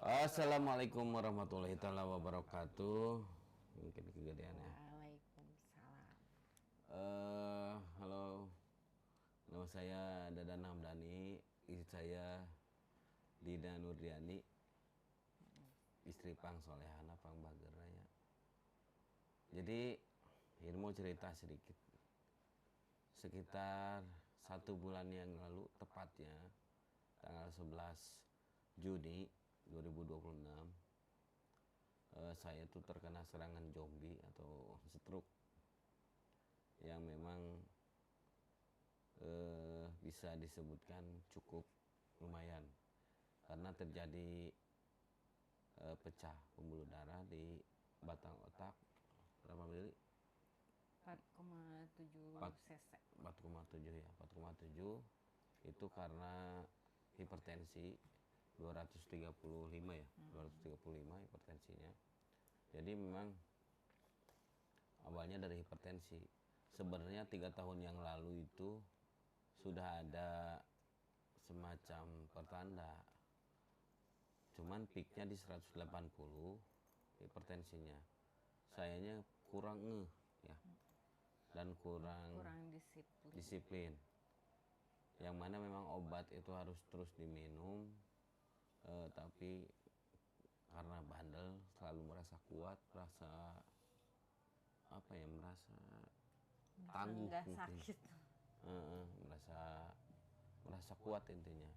Assalamualaikum warahmatullahi taala wabarakatuh. Mungkin kegedeannya. Waalaikumsalam. Halo, nama saya Dadan Hamdani, istri saya Dina Nurdiani, istri Pang Solehana Pang Bageraya. Jadi, ini mau cerita sedikit. Sekitar 1 bulan yang lalu, tepatnya tanggal 11 Juni 2026, saya tuh terkena serangan zombie atau stroke yang memang bisa disebutkan cukup lumayan karena terjadi pecah pembuluh darah di batang otak. Berapa mili? 4,7 cc. 4,7 ya, 4,7 itu karena hipertensi 235 ya, 235 hipertensinya. Jadi memang awalnya dari hipertensi. Sebenarnya 3 tahun yang lalu itu sudah ada semacam pertanda. Cuman peaknya di 180 hipertensinya. Sayanya kurang ya. Dan kurang disiplin. Yang mana memang obat itu harus terus diminum. Tapi karena bandel selalu merasa kuat, merasa tangguh Nggak mungkin. sakit. Merasa kuat intinya.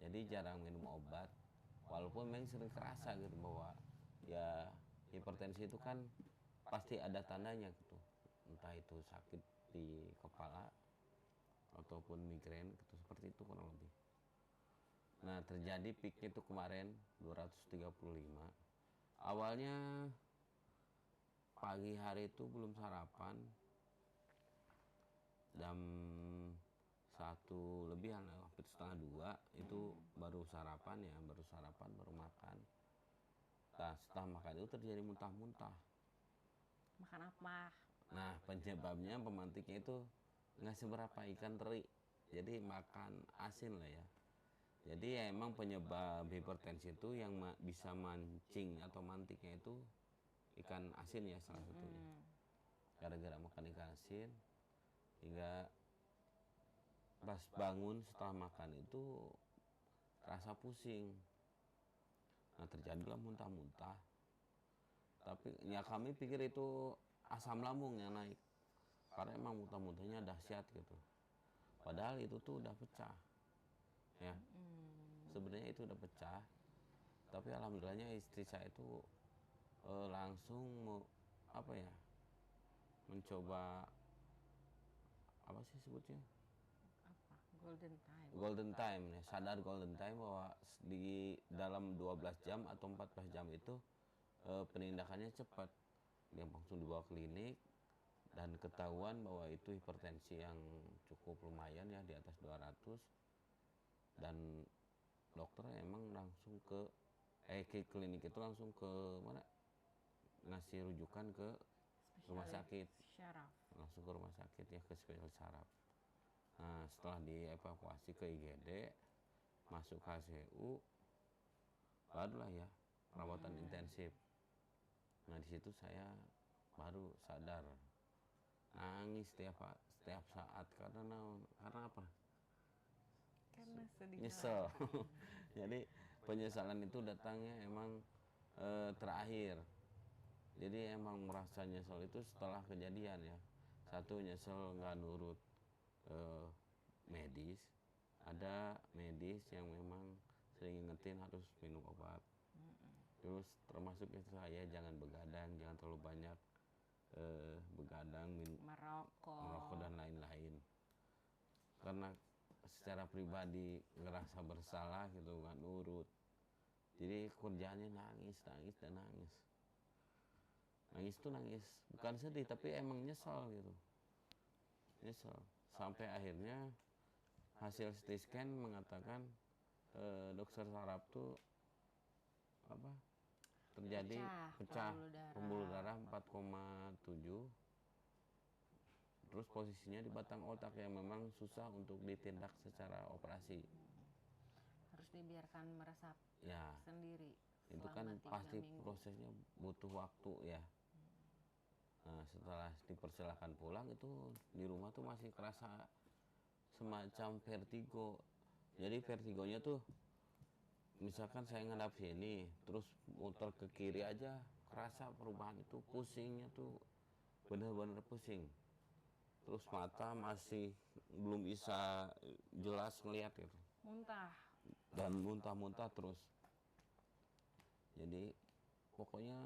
Jadi jarang minum obat, walaupun memang sering kerasa gitu bahwa ya hipertensi itu kan pasti ada tandanya gitu, entah itu sakit di kepala ataupun migrain gitu, seperti itu kurang lebih. Nah, terjadi peaknya itu kemarin 235. Awalnya pagi hari itu belum sarapan, jam 1 lebihan, hampir setengah 2 itu baru sarapan ya, baru makan. Nah, setelah makan itu terjadi muntah-muntah. Makan apa? Nah, penyebabnya pemantiknya itu nggak seberapa ikan teri, jadi makan asin lah ya. Jadi ya emang penyebab hipertensi itu yang bisa mancing atau mantiknya itu ikan asin ya salah satunya. Gara-gara makan ikan asin hingga pas bangun setelah makan itu rasa pusing. Nah, terjadilah muntah-muntah. Tapi ya kami pikir itu asam lambung yang naik. Karena emang muntah-muntahnya dahsyat gitu. Padahal itu tuh udah pecah. Ya. Sebenarnya itu udah pecah. Tapi alhamdulillahnya istri saya itu langsung mencoba apa sih sebutnya? Apa? Golden time. Golden time ya, sadar golden time bahwa di dalam 12 jam atau 14 jam itu penindakannya cepat. Dia langsung dibawa klinik dan ketahuan bahwa itu hipertensi yang cukup lumayan ya, di atas 200. Dan dokter emang langsung ke klinik itu langsung ke mana? Ngasih rujukan ke rumah sakit. Syaraf. Langsung ke rumah sakit ya, ke spesialis saraf. Nah, setelah dievakuasi ke IGD, masuk HCU, barulah ya perawatan intensif. Nah, di situ saya baru sadar, nangis setiap saat karena apa? Karena sedih. Nyesel. Jadi penyesalan itu datangnya emang terakhir. Jadi emang merasa nyesel itu setelah kejadian ya. Satu, nyesel nggak nurut medis. Ada medis yang memang sering ingetin harus minum obat. Terus termasuk itu saya jangan begadang, jangan terlalu banyak begadang, merokok dan lain-lain. Karena secara pribadi ngerasa bersalah gitu, nggak nurut. Jadi kerjaannya nangis dan nangis. Nangis tuh nangis bukan sedih tapi emang nyesel gitu. Nyesel sampai akhirnya hasil CT scan mengatakan dokter saraf tuh terjadi pecah pembuluh darah 4,7. Terus posisinya di batang otak yang memang susah untuk ditindak secara operasi. Harus dibiarkan meresap Ya, sendiri. Itu kan Selama 3 pasti minggu. prosesnya butuh waktu ya. Nah, setelah dipersilahkan pulang itu di rumah tuh masih kerasa semacam vertigo. Jadi vertigonya tuh misalkan saya ngadap sini terus muter ke kiri aja kerasa perubahan itu, pusingnya tuh bener-bener pusing. Terus mata masih belum bisa jelas ngeliat gitu. Muntah. Dan muntah-muntah terus. Jadi pokoknya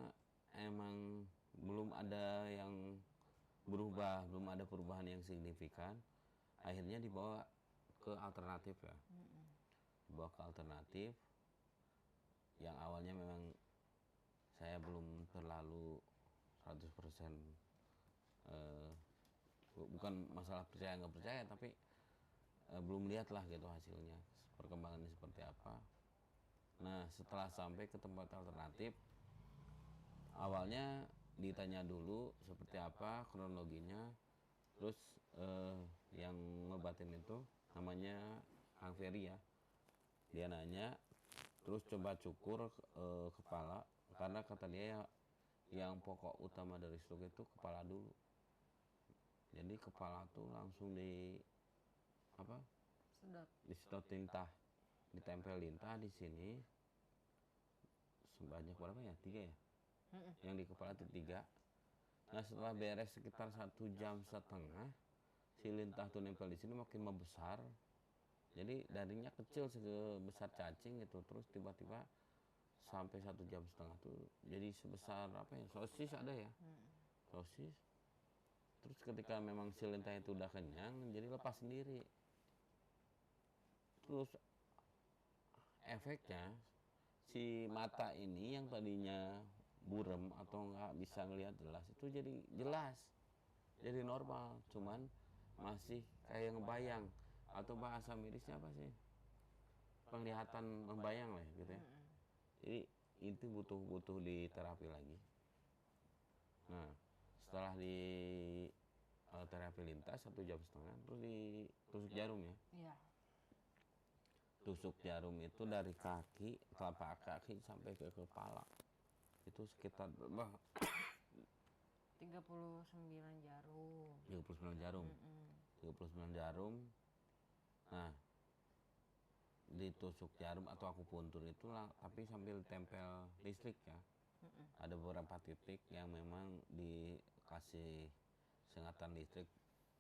emang belum ada yang berubah, belum ada perubahan yang signifikan. Akhirnya dibawa ke alternatif ya. Dibawa ke alternatif yang awalnya memang saya belum terlalu 100% eh, bukan masalah percaya nggak percaya, tapi belum lihat lah gitu hasilnya perkembangannya seperti apa. Nah, setelah sampai ke tempat alternatif, awalnya ditanya dulu seperti apa kronologinya. Terus yang ngobatin itu namanya Kang Ferry ya, dia nanya, terus coba cukur kepala, karena kata dia ya, yang pokok utama dari stroke itu kepala dulu. Jadi kepala tuh langsung di apa, Sedot. disedot lintah, ditempel lintah di sini sebanyak berapa ya, 3 ya, yang di kepala itu 3. Nah, setelah beres sekitar 1,5 jam, si lintah tuh nempel di sini makin membesar. Jadi darinya kecil sebesar cacing gitu, terus tiba-tiba sampai 1,5 jam tuh jadi sebesar apa ya, sosis ada ya, sosis. Terus ketika memang si lintah itu udah kenyang, jadi lepas sendiri. Terus efeknya si mata ini yang tadinya burem atau nggak bisa ngelihat jelas itu jadi jelas, jadi normal, cuman masih kayak ngebayang, atau bahasa medisnya apa sih, penglihatan membayang lah gitu ya. Jadi itu butuh diterapi lagi. Nah, setelah di terapi lintas 1,5 jam, terus ditusuk jarum ya. Iya. Tusuk jarum itu dari kaki, telapak kaki sampai ke kepala. Itu sekitar berapa? 39 jarum. 39 jarum. 39 jarum. Nah, ditusuk jarum atau akupuntur itu lah, tapi sambil tempel listrik ya. Ada beberapa titik yang memang dikasih sengatan listrik,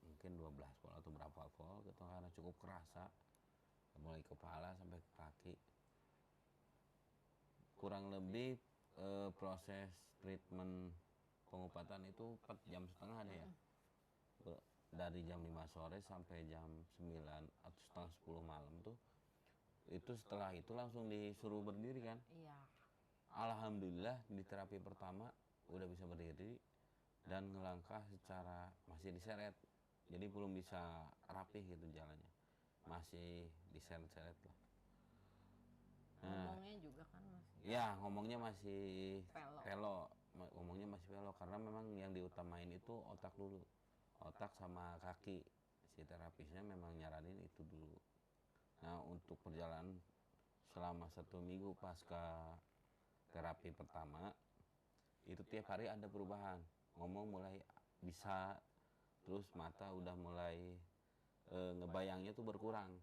mungkin 12 volt atau berapa volt gitu, karena cukup kerasa mulai kepala sampai ke kaki. Kurang lebih proses treatment pengobatan itu 4,5 jam ada ya. Dari jam 5 sore sampai jam 9 atau setengah 10 malam tuh. Itu setelah itu langsung disuruh berdiri kan. Iya. Alhamdulillah di terapi pertama udah bisa berdiri dan ngelangkah secara masih diseret. Jadi belum bisa rapih gitu jalannya. Masih diseret-seret lah. Nah, Ngomongnya juga kan masih ya ngomongnya masih Pelo. pelo, ngomongnya masih pelo karena memang yang diutamain itu otak dulu, otak sama kaki. Si terapisnya memang nyaranin itu dulu. Nah, untuk perjalanan selama 1 minggu pasca terapi pertama itu tiap hari ada perubahan. Ngomong mulai bisa, terus mata udah mulai ngebayangnya tuh berkurang.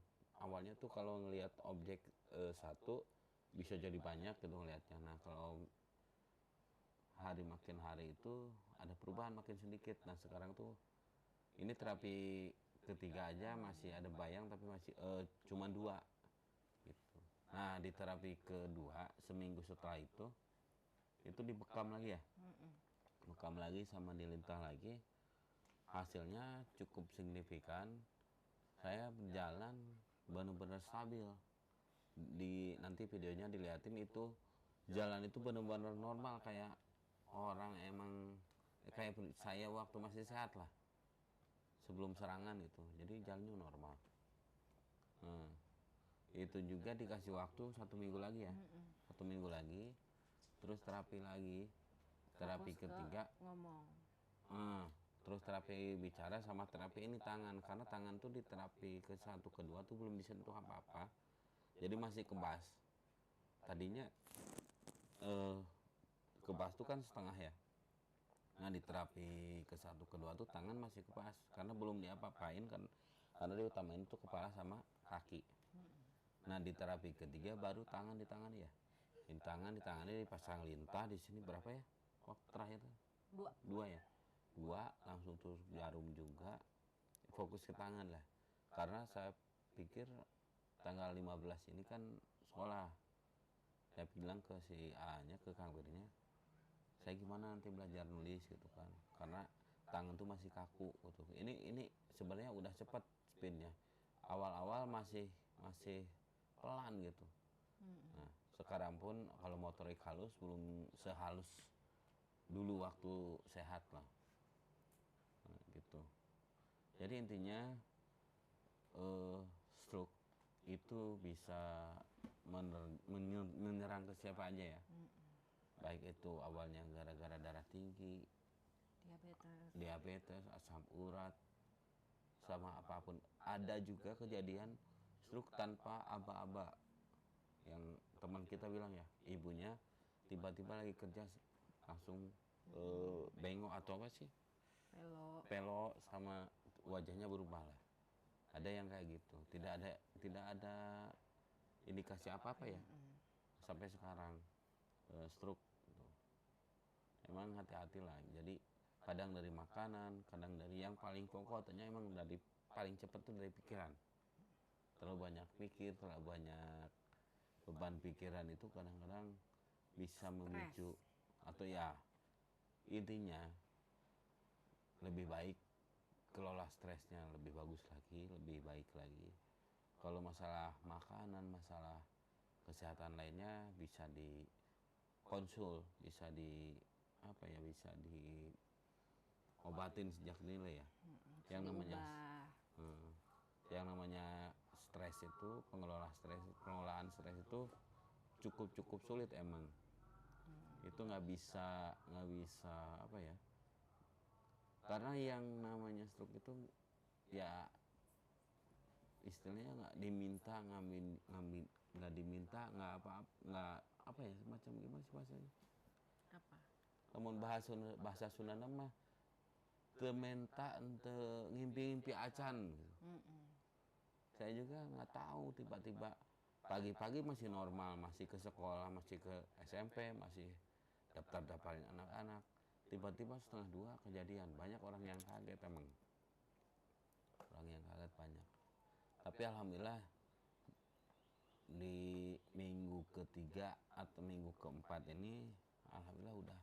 Awalnya tuh kalau ngelihat objek satu bisa jadi banyak gitu ngelihatnya. Nah, kalau makin hari itu ada perubahan makin sedikit. Nah, sekarang tuh ini terapi ketiga aja masih ada bayang, tapi masih cuma 2 gitu. Nah, di terapi kedua seminggu setelah itu dibekam lagi ya, bekam lagi sama dilintah lagi. Hasilnya cukup signifikan. Saya berjalan benar-benar stabil. Nanti videonya dilihatin, itu jalan itu benar-benar normal kayak orang emang kayak saya waktu masih sehat lah, sebelum serangan itu. Jadi jalannya normal. Nah, itu juga dikasih waktu 1 minggu lagi ya, 1 minggu lagi, terus terapi lagi, terapi Fokus ke ketiga. ngomong. Terus terapi bicara sama terapi ini tangan, karena tangan tuh di terapi ke 1 kedua tuh belum disentuh apa-apa, jadi masih kebas. Tadinya eh, kebas tuh kan setengah ya. Nah di terapi ke satu kedua tuh tangan masih kebas karena belum diapa-apain kan, karena dia utamain tuh kepala sama kaki. Nah di terapi ketiga baru tangan ditangani ya. Di tangan ditangani dipasang lintah di sini berapa ya? Waktu terakhir 2 ya. 2 langsung terus jarum juga. Fokus ke tangan lah. Karena saya pikir tanggal 15 ini kan sekolah. Saya bilang ke si A-nya, ke Kang Wirnya, saya gimana nanti belajar nulis gitu kan. Karena tangan tuh masih kaku gitu. Ini sebenarnya udah cepat speednya. Awal-awal masih masih pelan gitu. Nah, sekarang pun kalau motorik halus belum sehalus dulu waktu sehat lah. Nah, gitu. Jadi intinya stroke itu bisa menyerang ke siapa aja ya. Baik itu awalnya gara-gara darah tinggi, diabetes, asam urat, sama apapun. Ada juga kejadian stroke tanpa aba-aba. Yang teman kita bilang ya, ibunya tiba-tiba lagi kerja langsung bengok atau apa sih? Pelo sama wajahnya berubah lah. Ada yang kayak gitu. Tidak ada indikasi apa-apa ya sampai sekarang stroke gitu. Emang hati-hati lah. Jadi kadang dari makanan, kadang dari yang paling pokok, katanya emang dari paling cepat tuh dari pikiran. Terlalu banyak pikir, terlalu banyak beban pikiran itu kadang-kadang bisa memicu atau ya intinya lebih baik kelola stresnya lebih bagus lagi, lebih baik lagi. Kalau masalah makanan, masalah kesehatan lainnya bisa dikonsul, bisa bisa diobatin sejak dini ya. Yang namanya stres itu, pengelolaan stres itu cukup sulit emang. Itu nggak bisa apa ya, karena yang namanya stroke itu ya istilahnya nggak diminta nggak diminta nggak apa ya, semacam gimana sih bahasanya, namun bahasa Sunda mah tementa ente ngimpi-ngimpi acan gitu. Saya juga nggak tahu, tiba-tiba pagi-pagi masih normal, masih ke sekolah, masih ke SMP, masih daftarin anak-anak, tiba-tiba 1:30 kejadian. Banyak orang yang kaget emang, orang yang kaget banyak. Tapi alhamdulillah di minggu ketiga atau minggu keempat ini alhamdulillah udah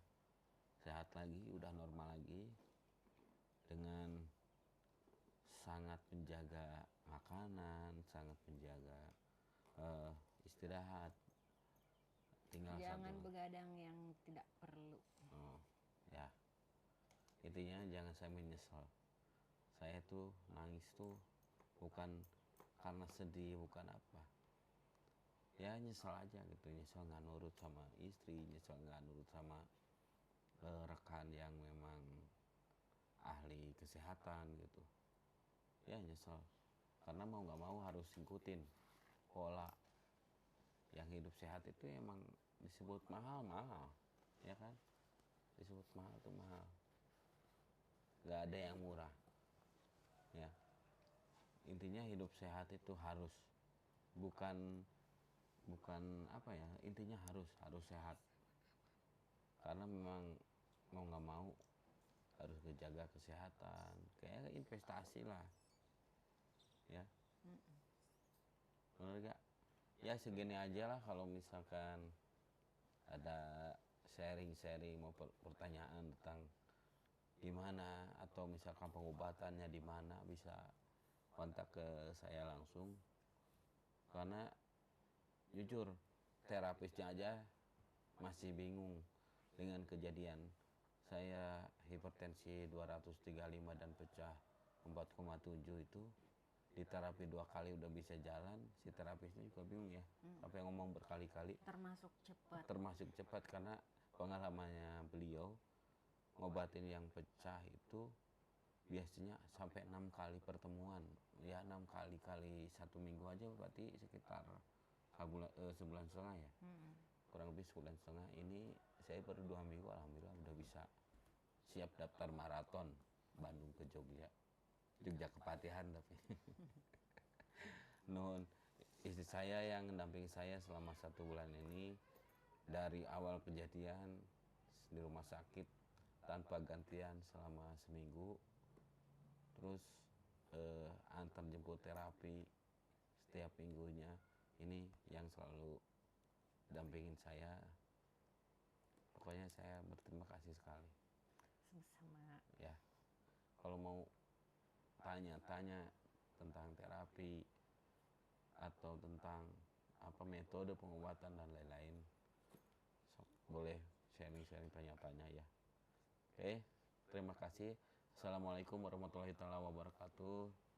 sehat lagi, udah normal lagi, dengan sangat menjaga makanan, sangat menjaga istirahat. Tinggal jangan begadang yang tidak perlu. Ya intinya jangan saya menyesal. Saya tuh nangis tuh bukan karena sedih, bukan apa ya, nyesal aja gitu. Nyesal nggak nurut sama istri, nyesal nggak nurut sama rekan yang memang ahli kesehatan gitu ya, nyesel. Karena mau nggak mau harus ngikutin pola yang hidup sehat itu. Emang disebut mahal ya kan, disebut mahal tuh mahal, nggak ada yang murah ya. Intinya hidup sehat itu harus bukan apa ya, intinya harus sehat. Karena memang mau nggak mau harus menjaga kesehatan, kayak investasi lah ya. Bener gak? Ya segini aja lah. Kalau misalkan ada sharing mau pertanyaan tentang gimana, atau misalkan pengobatannya di mana, bisa kontak ke saya langsung. Karena jujur terapisnya aja masih bingung dengan kejadian saya hipertensi 235 dan pecah 4,7 itu. Di terapi 2 kali udah bisa jalan, si terapisnya juga bingung ya, sampai ngomong berkali-kali termasuk cepat. Karena pengalamannya beliau ngobatin yang pecah itu biasanya sampai 6 kali pertemuan ya, 6 kali 1 minggu aja berarti sekitar sebulan setengah ya. kurang lebih sebulan setengah ini saya baru 2 minggu alhamdulillah udah bisa siap daftar maraton Bandung ke Jogja ke Patihan tapi Nun istri saya yang mendampingi saya selama 1 bulan ini dari awal kejadian di rumah sakit tanpa gantian selama seminggu, terus antar jemput terapi setiap minggunya, ini yang selalu dampingin saya. Pokoknya saya berterima kasih sekali. Sama-sama. Ya, kalau mau tanya-tanya tentang terapi atau tentang apa metode pengobatan dan lain-lain, boleh sharing-sharing tanya-tanya ya. Oke, terima kasih. Assalamualaikum warahmatullahi wabarakatuh.